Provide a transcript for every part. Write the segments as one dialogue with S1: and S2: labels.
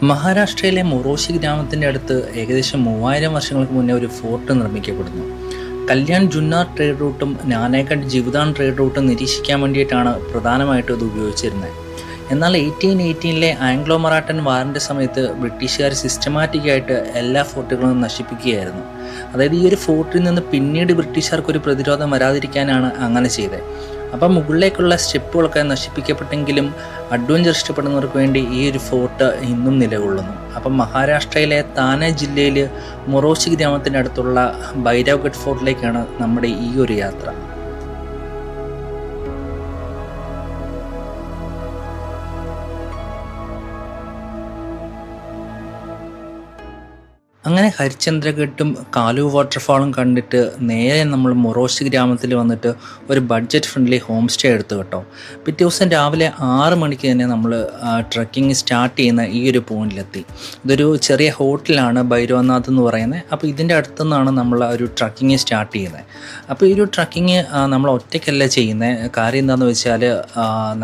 S1: മഹാരാഷ്ട്രയിലെ മൊറോഷി ഗ്രാമത്തിൻ്റെ അടുത്ത് ഏകദേശം 3000 വർഷങ്ങൾക്ക് മുന്നേ ഒരു ഫോർട്ട് നിർമ്മിക്കപ്പെടുന്നു. കല്യാൺ ജുന്നാർ ട്രേഡ് റൂട്ടും നാനേഘട്ട് ജിവ്ദാൻ ട്രേഡ് റൂട്ടും നിരീക്ഷിക്കാൻ വേണ്ടിയിട്ടാണ് പ്രധാനമായിട്ടും ഇത് ഉപയോഗിച്ചിരുന്നത്. എന്നാൽ 1818 ആംഗ്ലോ മറാഠൻ വാറിൻ്റെ സമയത്ത് ബ്രിട്ടീഷുകാർ സിസ്റ്റമാറ്റിക്കായിട്ട് എല്ലാ ഫോർട്ടുകളും നശിപ്പിക്കുകയായിരുന്നു. അതായത് ഈ ഒരു ഫോർട്ടിൽ നിന്ന് പിന്നീട് ബ്രിട്ടീഷുകാർക്കൊരു പ്രതിരോധം വരാതിരിക്കാനാണ് അങ്ങനെ ചെയ്തത്. അപ്പം മുകളിലേക്കുള്ള സ്റ്റെപ്പുകളൊക്കെ നശിപ്പിക്കപ്പെട്ടെങ്കിലും അഡ്വഞ്ചർ ഇഷ്ടപ്പെടുന്നവർക്ക് വേണ്ടി ഈ ഒരു ഫോർട്ട് ഇന്നും നിലകൊള്ളുന്നു. അപ്പം മഹാരാഷ്ട്രയിലെ താനെ ജില്ലയിൽ മൊറോഷി ഗ്രാമത്തിൻ്റെ അടുത്തുള്ള ഭൈരവ്ഗഡ് ഫോർട്ടിലേക്കാണ് നമ്മുടെ ഈ ഒരു യാത്ര. അങ്ങനെ ഹരിശ്ചന്ദ്രഘട്ടും കാലു വാട്ടർഫാളും കണ്ടിട്ട് നേരെ നമ്മൾ മൊറോഷി ഗ്രാമത്തിൽ വന്നിട്ട് ഒരു ബഡ്ജറ്റ് ഫ്രണ്ട്ലി ഹോം സ്റ്റേ എടുത്തു കേട്ടോ. പിറ്റേ ദിവസം രാവിലെ 6 മണിക്ക് തന്നെ നമ്മൾ ട്രക്കിങ് സ്റ്റാർട്ട് ചെയ്യുന്ന ഈ ഒരു പോയിന്റിലെത്തി. ഇതൊരു ചെറിയ ഹോട്ടലാണ് ഭൈരവനാഥ് എന്ന് പറയുന്നത്. അപ്പോൾ ഇതിൻ്റെ അടുത്തു നിന്നാണ് നമ്മൾ ഒരു ട്രക്കിങ് സ്റ്റാർട്ട് ചെയ്യുന്നത്. അപ്പോൾ ഈ ഒരു ട്രക്കിങ് നമ്മൾ ഒറ്റയ്ക്കല്ല ചെയ്യുന്നത്. കാര്യം എന്താണെന്ന് വെച്ചാൽ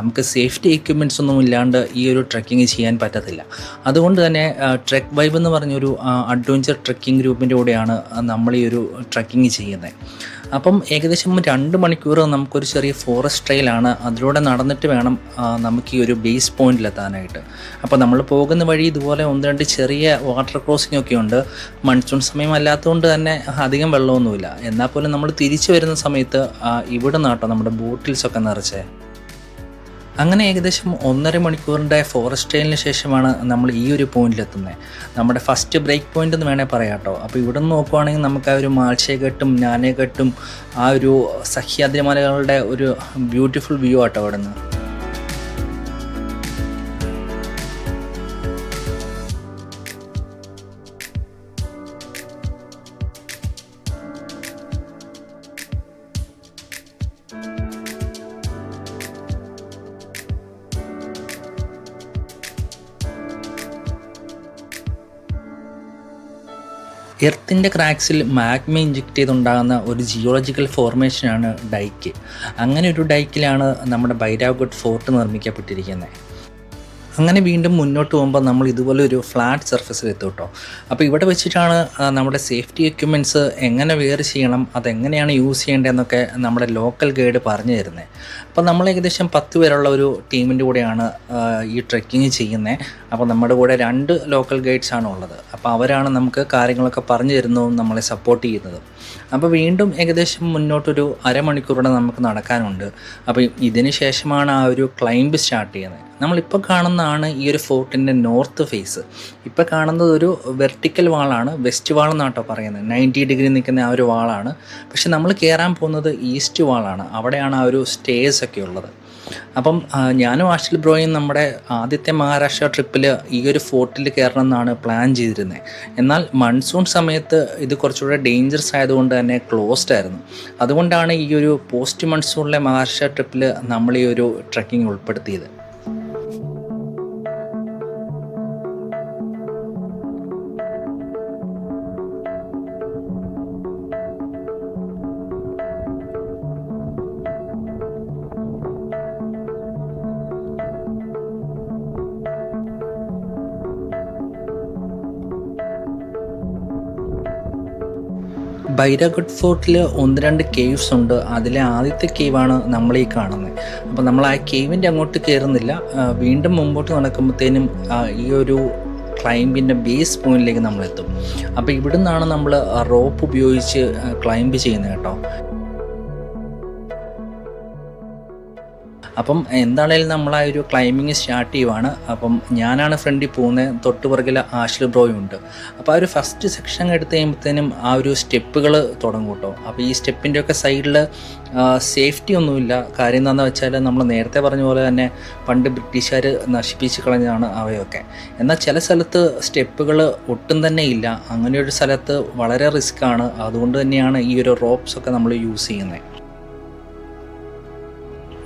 S1: നമുക്ക് സേഫ്റ്റി എക്യുപ്മെൻറ്റ്സ് ഒന്നും ഇല്ലാണ്ട് ഈ ഒരു ട്രക്കിങ് ചെയ്യാൻ പറ്റത്തില്ല. അതുകൊണ്ട് തന്നെ ട്രെക്ക് വൈബ് എന്ന് പറഞ്ഞൊരു അഡ്വഞ്ചർ ട്രക്കിംഗ് ഗ്രൂപ്പിൻ്റെ കൂടെയാണ് നമ്മൾ ഈ ഒരു ട്രക്കിങ് ചെയ്യുന്നത്. അപ്പം ഏകദേശം 2 മണിക്കൂർ നമുക്കൊരു ചെറിയ ഫോറസ്റ്റ് ട്രെയിലാണ്. അതിലൂടെ നടന്നിട്ട് വേണം നമുക്ക് ഈ ഒരു ബേസ് പോയിന്റിലെത്താനായിട്ട്. അപ്പോൾ നമ്മൾ പോകുന്ന വഴി ഇതുപോലെ 1-2 ചെറിയ വാട്ടർ ക്രോസിംഗ് ഒക്കെ ഉണ്ട്. മൺസൂൺ സമയം അല്ലാത്തതുകൊണ്ട് തന്നെ അധികം വെള്ളമൊന്നുമില്ല. എന്നാൽ പോലും നമ്മൾ തിരിച്ചു വരുന്ന സമയത്ത് ഇവിടെ നിന്നാട്ടോ നമ്മുടെ ബോട്ടിൽസൊക്കെ നിറച്ചേ. അങ്ങനെ ഏകദേശം 1.5 മണിക്കൂറിൻ്റെ ഫോറസ്റ്റ് ട്രെയിനിന് ശേഷമാണ് നമ്മൾ ഈ ഒരു പോയിന്റിലെത്തുന്നത്. നമ്മുടെ ഫസ്റ്റ് ബ്രേക്ക് പോയിന്റ് എന്ന് വേണേൽ പറയാം കേട്ടോ. അപ്പോൾ ഇവിടെ നിന്ന് നോക്കുവാണെങ്കിൽ നമുക്ക് ആ ഒരു മാൾഷേഘട്ടും നാനേഘട്ടും ആ ഒരു സഹ്യാദ്രി മലകളുടെ ഒരു ബ്യൂട്ടിഫുൾ വ്യൂ ആട്ടോ അവിടെ നിന്ന്. എർത്തിൻ്റെ ക്രാക്സിൽ മാഗ്മ ഇഞ്ചെക്റ്റ് ചെയ്തുണ്ടാകുന്ന ഒരു ജിയോളജിക്കൽ ഫോർമേഷനാണ് ഡൈക്ക്. അങ്ങനെ ഒരു ഡൈക്കിലാണ് നമ്മുടെ ഭൈരവ്ഗഡ് ഫോർട്ട് നിർമ്മിക്കപ്പെട്ടിരിക്കുന്നത്. അങ്ങനെ വീണ്ടും മുന്നോട്ട് പോകുമ്പോൾ നമ്മൾ ഇതുപോലെ ഒരു ഫ്ലാറ്റ് സർഫസിൽ എത്തും കേട്ടോ. അപ്പോൾ ഇവിടെ വെച്ചിട്ടാണ് നമ്മുടെ സേഫ്റ്റി എക്യുപ്മെൻറ്റ്സ് എങ്ങനെ വെയർ ചെയ്യണം, അതെങ്ങനെയാണ് യൂസ് ചെയ്യേണ്ടതെന്നൊക്കെ നമ്മുടെ ലോക്കൽ ഗൈഡ് പറഞ്ഞു തരുന്നത്. അപ്പോൾ നമ്മൾ ഏകദേശം 10 പേരുള്ള ഒരു ടീമിൻ്റെ കൂടെയാണ് ഈ ട്രെക്കിങ് ചെയ്യുന്നത്. അപ്പോൾ നമ്മുടെ കൂടെ 2 ലോക്കൽ ഗൈഡ്സാണ് ഉള്ളത്. അപ്പോൾ അവരാണ് നമുക്ക് കാര്യങ്ങളൊക്കെ പറഞ്ഞു തരുന്നതും നമ്മളെ സപ്പോർട്ട് ചെയ്യുന്നതും. അപ്പോൾ വീണ്ടും ഏകദേശം മുന്നോട്ടൊരു അരമണിക്കൂറുടെ നമുക്ക് നടക്കാനുണ്ട്. അപ്പോൾ ഇതിന് ശേഷമാണ് ആ ഒരു ക്ലൈംബ് സ്റ്റാർട്ട് ചെയ്യുന്നത്. നമ്മളിപ്പോൾ കാണുന്നതാണ് ഈ ഒരു ഫോർട്ടിൻ്റെ നോർത്ത് ഫേസ്. ഇപ്പോൾ കാണുന്നത് ഒരു വെർട്ടിക്കൽ വാളാണ്, വെസ്റ്റ് വാൾ എന്നാട്ടോ പറയുന്നത്. 90 ഡിഗ്രി നിൽക്കുന്ന ആ ഒരു വാളാണ്. പക്ഷെ നമ്മൾ കയറാൻ പോകുന്നത് ഈസ്റ്റ് വാളാണ്. അവിടെയാണ് ആ ഒരു സ്റ്റേഴ്സ് ഒക്കെ ഉള്ളത്. അപ്പം ഞാനും ആഷിൽ ബ്രോയും നമ്മുടെ ആദ്യത്തെ മഹാരാഷ്ട്ര ട്രിപ്പിൽ ഈ ഒരു ഫോർട്ടിൽ കയറണം എന്നാണ് പ്ലാൻ ചെയ്തിരുന്നത്. എന്നാൽ മൺസൂൺ സമയത്ത് ഇത് കുറച്ചുകൂടെ ഡേഞ്ചറസ് ആയതുകൊണ്ട് തന്നെ ക്ലോസ്ഡ് ആയിരുന്നു. അതുകൊണ്ടാണ് ഈ ഒരു പോസ്റ്റ് മൺസൂണിലെ മഹാരാഷ്ട്ര ട്രിപ്പിൽ നമ്മൾ ഈ ഒരു ട്രക്കിംഗ് ഉൾപ്പെടുത്തിയത്. ഭൈരവ്ഗഡ് ഫോർട്ടിൽ 1-2 കേവ്സ് ഉണ്ട്. അതിലെ ആദ്യത്തെ കേവാണ് നമ്മൾ ഈ കാണുന്നത്. അപ്പോൾ നമ്മൾ ആ കേവിൻ്റെ അങ്ങോട്ട് കയറുന്നില്ല. വീണ്ടും മുമ്പോട്ട് നടക്കുമ്പോഴത്തേനും ഈ ഒരു ക്ലൈമ്പിൻ്റെ ബേസ് പോയിന്റിലേക്ക് നമ്മളെത്തും. അപ്പോൾ ഇവിടെ നിന്നാണ് നമ്മൾ റോപ്പ് ഉപയോഗിച്ച് ക്ലൈംബ് ചെയ്യുന്നത് കേട്ടോ. അപ്പം എന്താണേലും നമ്മൾ ആ ഒരു ക്ലൈമ്പിങ് സ്റ്റാർട്ട് ചെയ്യുവാണ്. അപ്പം ഞാനാണ് ഫ്രണ്ടിൽ പോകുന്നത്, തൊട്ട് പുറകിൽ ആഷിൽ ബ്രോയും ഉണ്ട്. അപ്പോൾ ആ ഒരു ഫസ്റ്റ് സെക്ഷൻ എടുത്ത് കഴിയുമ്പോഴത്തേനും ആ ഒരു സ്റ്റെപ്പുകൾ തുടങ്ങും കേട്ടോ. അപ്പോൾ ഈ സ്റ്റെപ്പിൻ്റെയൊക്കെ സൈഡിൽ സേഫ്റ്റി ഒന്നുമില്ല. കാര്യം എന്താണെന്ന് വെച്ചാൽ നമ്മൾ നേരത്തെ പറഞ്ഞ പോലെ തന്നെ പണ്ട് ബ്രിട്ടീഷുകാർ നശിപ്പിച്ച് കളഞ്ഞതാണ് അവയൊക്കെ. എന്നാൽ ചില സ്ഥലത്ത് സ്റ്റെപ്പുകൾ ഒട്ടും തന്നെ ഇല്ല. അങ്ങനെയൊരു സ്ഥലത്ത് വളരെ റിസ്ക്കാണ്. അതുകൊണ്ട് തന്നെയാണ് ഈ ഒരു റോപ്സൊക്കെ നമ്മൾ യൂസ് ചെയ്യുന്നത്.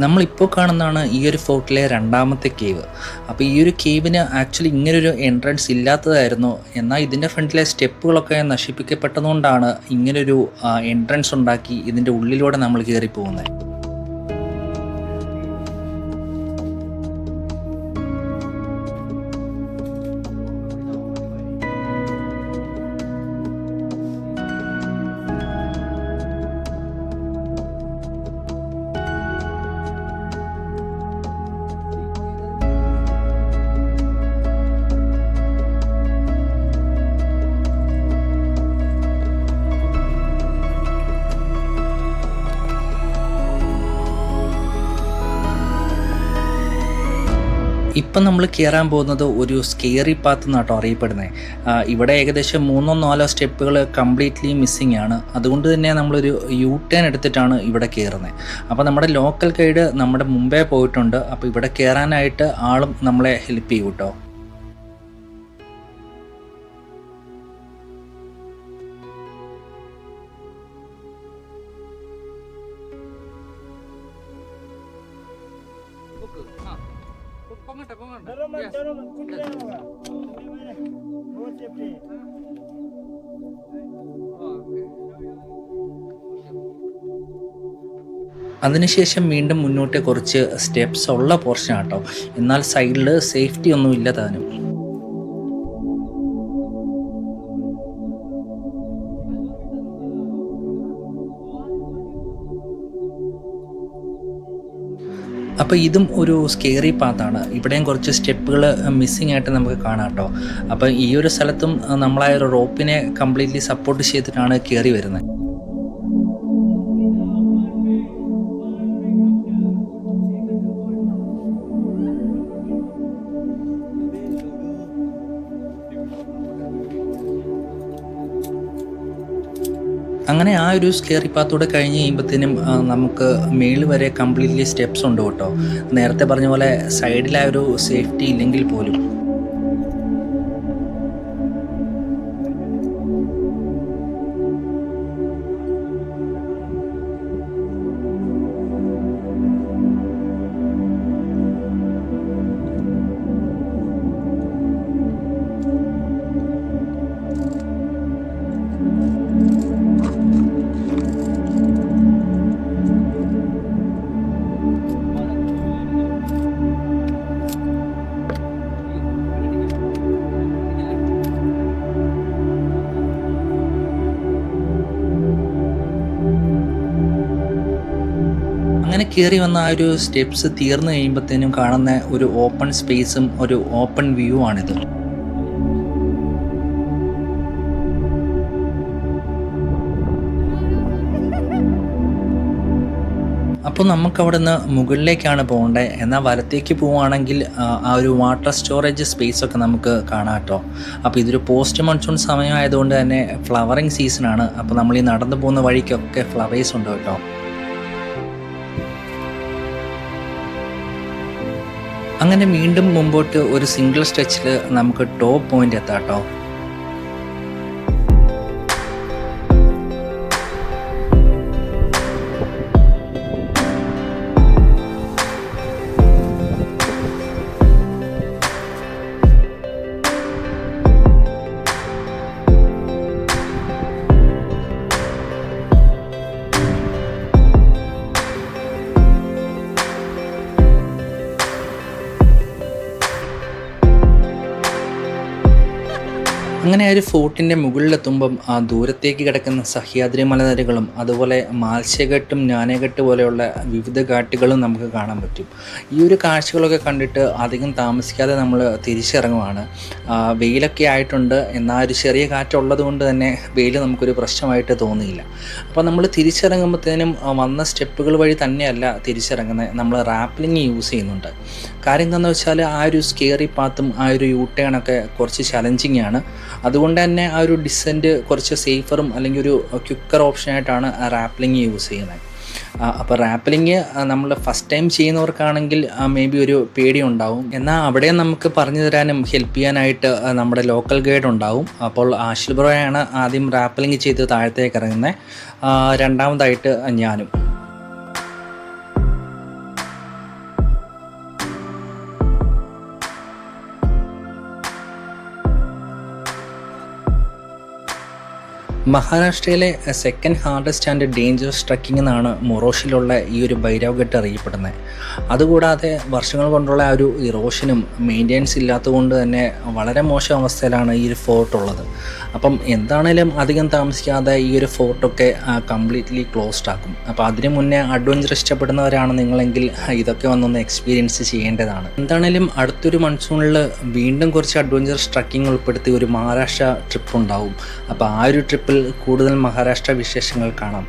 S1: നമ്മളിപ്പോൾ കാണുന്നതാണ് ഈ ഒരു ഫോർട്ടിലെ 2ാമത്തെ കേവ്. അപ്പോൾ ഈ ഒരു കേവിന് ആക്ച്വലി ഇങ്ങനൊരു എൻട്രൻസ് ഇല്ലാത്തതായിരുന്നു. എന്നാൽ ഇതിൻ്റെ ഫ്രണ്ടിലെ സ്റ്റെപ്പുകളൊക്കെ നശിപ്പിക്കപ്പെട്ടതുകൊണ്ടാണ് ഇങ്ങനൊരു എൻട്രൻസ് ഉണ്ടാക്കി ഇതിൻ്റെ ഉള്ളിലൂടെ നമ്മൾ കയറി പോകുന്നത്. ഇപ്പം നമ്മൾ കയറാൻ പോകുന്നത് ഒരു സ്കെയറി പാത്ത് എന്നാട്ടോ അറിയപ്പെടുന്നത്. ഇവിടെ ഏകദേശം 3-4 സ്റ്റെപ്പുകൾ കംപ്ലീറ്റ്ലി മിസ്സിങ് ആണ്. അതുകൊണ്ട് തന്നെ നമ്മളൊരു ടേൺ എടുത്തിട്ടാണ് ഇവിടെ കയറുന്നത്. അപ്പോൾ നമ്മുടെ ലോക്കൽ ഗൈഡ് നമ്മുടെ മുമ്പേ പോയിട്ടുണ്ട്. അപ്പോൾ ഇവിടെ കയറാനായിട്ട് ആളും നമ്മളെ ഹെൽപ്പ് ചെയ്യും കേട്ടോ. അതിനുശേഷം വീണ്ടും മുന്നോട്ട് കുറച്ച് സ്റ്റെപ്സ് ഉള്ള പോർഷൻ ആട്ടോ. എന്നാൽ സൈഡിൽ സേഫ്റ്റി ഒന്നും ഇല്ല താനും. അപ്പോൾ ഇതും ഒരു സ്കെയറി പാത്താണ്. ഇവിടെയും കുറച്ച് സ്റ്റെപ്പുകൾ മിസ്സിങ് ആയിട്ട് നമുക്ക് കാണാം കേട്ടോ. അപ്പോൾ ഈ ഒരു സ്ഥലത്തും നമ്മളായ ഒരു റോപ്പിനെ കംപ്ലീറ്റ്ലി സപ്പോർട്ട് ചെയ്തിട്ടാണ് കയറി വരുന്നത്. അങ്ങനെ ആ ഒരു സ്കെയറി പാത്തൂടെ കഴിഞ്ഞ് കഴിയുമ്പോഴത്തേനും നമുക്ക് മേളിൽ വരെ കംപ്ലീറ്റ്ലി സ്റ്റെപ്സ് ഉണ്ട് കേട്ടോ. നേരത്തെ പറഞ്ഞ പോലെ സൈഡിലാ ഒരു സേഫ്റ്റി ഇല്ലെങ്കിൽ പോലും. അങ്ങനെ കയറി വന്ന ആ ഒരു സ്റ്റെപ്സ് തീർന്നു കഴിയുമ്പോഴത്തേനും കാണുന്ന ഒരു ഓപ്പൺ സ്പേസും ഒരു ഓപ്പൺ വ്യൂ ആണിത്. അപ്പോൾ നമുക്കവിടെ നിന്ന് മുകളിലേക്കാണ് പോകേണ്ടത്. എന്നാൽ വലത്തേക്ക് പോവുകയാണെങ്കിൽ ആ ഒരു വാട്ടർ സ്റ്റോറേജ് സ്പേസൊക്കെ നമുക്ക് കാണാം കേട്ടോ. അപ്പോൾ ഇതൊരു പോസ്റ്റ് മൺസൂൺ സമയമായതുകൊണ്ട് തന്നെ ഫ്ലവറിങ് സീസണാണ്. അപ്പോൾ നമ്മൾ ഈ നടന്നു പോകുന്ന വഴിക്കൊക്കെ ഫ്ലവേഴ്സ് ഉണ്ട് കേട്ടോ. അങ്ങനെ വീണ്ടും മുമ്പോട്ട് ഒരു സിംഗിൾ സ്ട്രെച്ചിൽ നമുക്ക് ടോപ്പ് പോയിന്റ് എത്താം കേട്ടോ. അങ്ങനെ ആ ഒരു ഫോർട്ടിൻ്റെ മുകളിലെത്തുമ്പം ആ ദൂരത്തേക്ക് കിടക്കുന്ന സഹ്യാദ്രി മലനിരകളും അതുപോലെ മാൽസ്യഘട്ടും ജ്ഞാനഘട്ട് പോലെയുള്ള വിവിധ ഘാട്ടുകളും നമുക്ക് കാണാൻ പറ്റും. ഈ ഒരു കാഴ്ചകളൊക്കെ കണ്ടിട്ട് അധികം താമസിക്കാതെ നമ്മൾ തിരിച്ചിറങ്ങുവാണ്. വെയിലൊക്കെ ആയിട്ടുണ്ട്, എന്നാൽ ഒരു ചെറിയ കാറ്റുള്ളത് കൊണ്ട് തന്നെ വെയിൽ നമുക്കൊരു പ്രശ്നമായിട്ട് തോന്നിയില്ല. അപ്പോൾ നമ്മൾ തിരിച്ചിറങ്ങുമ്പോഴത്തേനും വന്ന സ്റ്റെപ്പുകൾ വഴി തന്നെയല്ല തിരിച്ചിറങ്ങുന്നത്, നമ്മൾ റാപ്ലിങ് യൂസ് ചെയ്യുന്നുണ്ട്. കാര്യം എന്താണെന്ന് വെച്ചാൽ ആ ഒരു സ്കെയറി പാത്തും ആ ഒരു യൂട്ടേണൊക്കെ കുറച്ച് ചലഞ്ചിങ് ആണ്. അതുകൊണ്ട് തന്നെ ആ ഒരു ഡിസെൻറ്റ് കുറച്ച് സേഫറും അല്ലെങ്കിൽ ഒരു ക്വിക്കർ ഓപ്ഷനായിട്ടാണ് റാപ്ലിങ് യൂസ് ചെയ്യുന്നത്. അപ്പോൾ റാപ്ലിങ് നമ്മൾ ഫസ്റ്റ് ടൈം ചെയ്യുന്നവർക്കാണെങ്കിൽ മേ ബി ഒരു പേടി ഉണ്ടാവും. എന്നാൽ അവിടെ നമുക്ക് പറഞ്ഞു തരാനും ഹെൽപ്പ് ചെയ്യാനായിട്ട് നമ്മുടെ ലോക്കൽ ഗൈഡ് ഉണ്ടാവും. അപ്പോൾ ആഷിൽ ബ്രോയാണ് ആദ്യം റാപ്ലിങ് ചെയ്ത് താഴത്തേക്ക് ഇറങ്ങുന്നത്, രണ്ടാമതായിട്ട് ഞാനും. മഹാരാഷ്ട്രയിലെ second hardest and dangerous trekking എന്നാണ് മൊറോഷിലുള്ള ഈ ഒരു ഭൈരവ്ഘട്ട് അറിയപ്പെടുന്നത്. അതുകൂടാതെ വർഷങ്ങൾ കൊണ്ടുള്ള ആ ഒരു ഇറോഷനും മെയിൻ്റെനൻസ് ഇല്ലാത്തതുകൊണ്ട് തന്നെ വളരെ മോശം അവസ്ഥയിലാണ് ഈ ഒരു ഫോർട്ട് ഉള്ളത്. അപ്പം എന്താണേലും അധികം താമസിക്കാതെ ഈ ഒരു ഫോർട്ടൊക്കെ കംപ്ലീറ്റ്ലി ക്ലോസ്ഡ് ആക്കും. അപ്പോൾ അതിന് മുന്നേ അഡ്വഞ്ചർ ഇഷ്ടപ്പെടുന്നവരാണ് നിങ്ങളെങ്കിൽ ഇതൊക്കെ വന്നൊന്ന് എക്സ്പീരിയൻസ് ചെയ്യേണ്ടതാണ്. എന്താണേലും അടുത്തൊരു മൺസൂണിൽ വീണ്ടും കുറച്ച് അഡ്വഞ്ചറസ് ട്രക്കിംഗ് ഉൾപ്പെടുത്തി ഒരു മഹാരാഷ്ട്ര ട്രിപ്പ് ഉണ്ടാവും. അപ്പോൾ ആ ഒരു ട്രിപ്പിൽ കൂടുതൽ മഹാരാഷ്ട്ര വിശേഷങ്ങൾ കാണാം.